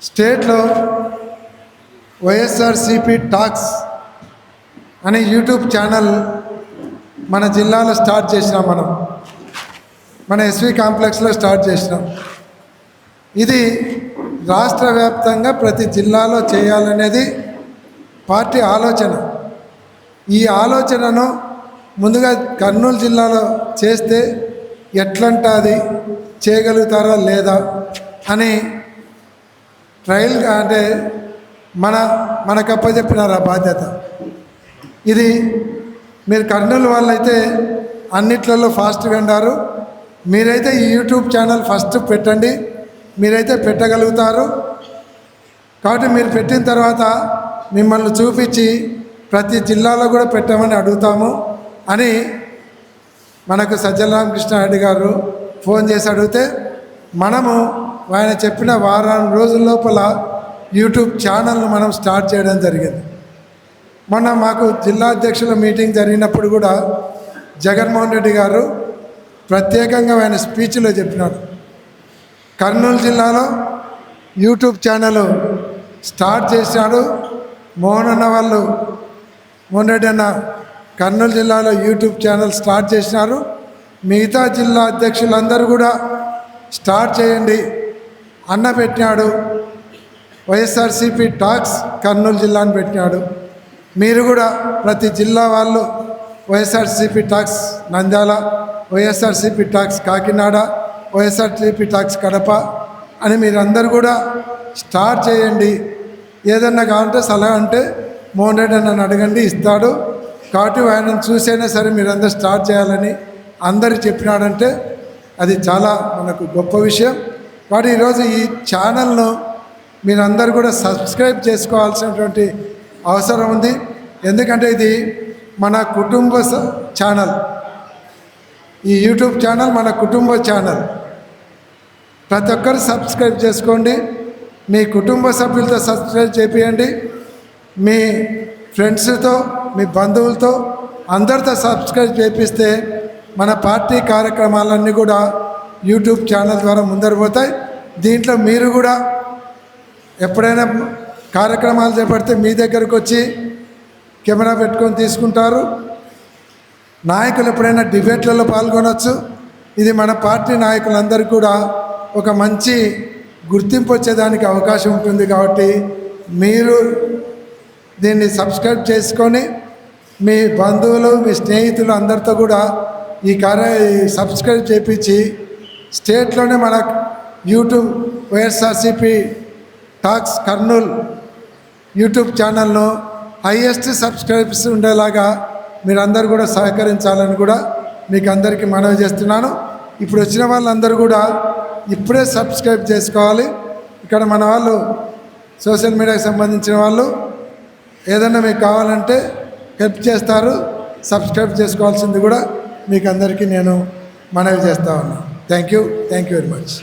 స్టేట్లో వైఎస్ఆర్సిపి టాక్స్ అనే YouTube channel మన జిల్లాలో స్టార్ట్ చేసినాం. మన ఎస్వి కాంప్లెక్స్లో స్టార్ట్ చేసినాం. ఇది రాష్ట్ర వ్యాప్తంగా ప్రతి జిల్లాలో చేయాలనేది పార్టీ ఆలోచన. ఈ ఆలోచనను ముందుగా కర్నూలు జిల్లాలో చేస్తే ఎట్లంటే అది చేయగలుగుతారా లేదా అని ట్రయల్గా అంటే మనకు అప్పచెప్పినారు ఆ బాధ్యత. ఇది మీరు కర్నూలు వాళ్ళైతే అన్నిట్లలో ఫాస్ట్గా ఉన్నారు. మీరైతే ఈ యూట్యూబ్ ఛానల్ ఫస్ట్ పెట్టండి, మీరైతే పెట్టగలుగుతారు. కాబట్టి మీరు పెట్టిన తర్వాత మిమ్మల్ని చూపించి ప్రతి జిల్లాలో కూడా పెట్టమని అడుగుతాము అని మనకు సజ్జల రామకృష్ణారెడ్డి గారు ఫోన్ చేసి అడిగితే మనము ఆయన చెప్పిన వారం రోజుల లోపల యూట్యూబ్ ఛానల్ను మనం స్టార్ట్ చేయడం జరిగింది. మొన్న మాకు జిల్లా అధ్యక్షుల మీటింగ్ జరిగినప్పుడు కూడా జగన్మోహన్ రెడ్డి గారు ప్రత్యేకంగా ఆయన స్పీచ్లో చెప్పినాడు, కర్నూలు జిల్లాలో యూట్యూబ్ ఛానల్ స్టార్ట్ చేసినాడు. మోహన్ రెడ్డి అన్న కర్నూలు జిల్లాలో యూట్యూబ్ ఛానల్ స్టార్ట్ చేసినారు. మిగతా జిల్లా అధ్యక్షులందరూ కూడా స్టార్ట్ చేయండి అన్న పెట్టినాడు. వైఎస్ఆర్సిపి టాక్స్ కర్నూలు జిల్లాని పెట్టినాడు. మీరు కూడా ప్రతి జిల్లా వాళ్ళు YSRCP talks Nandyal, YSRCP talks Kakinada, YSRCP talks Kadapa అని మీరందరూ కూడా స్టార్ట్ చేయండి. ఏదన్నా కావాలంటే సలహా అంటే మోహన్ రెడ్డి నన్ను అడగండి, ఇస్తాడు. కాబట్టి ఆయనను చూసైనా సరే మీరందరూ స్టార్ట్ చేయాలని అందరికి చెప్పినాడంటే అది చాలా మనకు గొప్ప విషయం. కాబట్టి ఈరోజు ఈ ఛానల్ను మీరందరూ కూడా సబ్స్క్రైబ్ చేసుకోవాల్సినటువంటి అవసరం ఉంది. ఎందుకంటే ఇది మన కుటుంబ ఛానల్. ఈ యూట్యూబ్ ఛానల్ మన కుటుంబ ఛానల్. ప్రతి ఒక్కరు సబ్స్క్రైబ్ చేసుకోండి. మీ కుటుంబ సభ్యులతో సబ్స్క్రైబ్ చేపియండి. మీ ఫ్రెండ్స్తో, మీ బంధువులతో అందరితో సబ్స్క్రైబ్ చేపిస్తే మన పార్టీ కార్యక్రమాలన్నీ కూడా యూట్యూబ్ ఛానల్ ద్వారా ముందరు పోతాయి. దీంట్లో మీరు కూడా ఎప్పుడైనా కార్యక్రమాలు చేపడితే మీ దగ్గరకు వచ్చి కెమెరా పెట్టుకొని తీసుకుంటారు. నాయకులు ఎప్పుడైనా డిబేట్లలో పాల్గొనవచ్చు. ఇది మన పార్టీ నాయకులందరికీ కూడా ఒక మంచి గుర్తింపు వచ్చేదానికి అవకాశం ఉంటుంది. కాబట్టి మీరు దీన్ని సబ్స్క్రైబ్ చేసుకొని మీ బంధువులు, మీ స్నేహితులు అందరితో కూడా ఈ సబ్స్క్రైబ్ చేయించి స్టేట్లోనే మన YouTube YSRCP talks Kurnool YouTube ఛానల్ను హైయెస్ట్ సబ్స్క్రైబ్స్ ఉండేలాగా మీరందరూ కూడా సహకరించాలని కూడా మీకు అందరికీ మనవి చేస్తున్నాను. ఇప్పుడు వచ్చిన వాళ్ళందరూ కూడా ఇప్పుడే సబ్స్క్రైబ్ చేసుకోవాలి. ఇక్కడ మన వాళ్ళు సోషల్ మీడియాకి సంబంధించిన వాళ్ళు ఏదన్నా మీకు కావాలంటే హెల్ప్ చేస్తారు. సబ్స్క్రైబ్ చేసుకోవాల్సింది కూడా మీకు అందరికీ నేను మనవి చేస్తా ఉన్నాను. Thank you very much.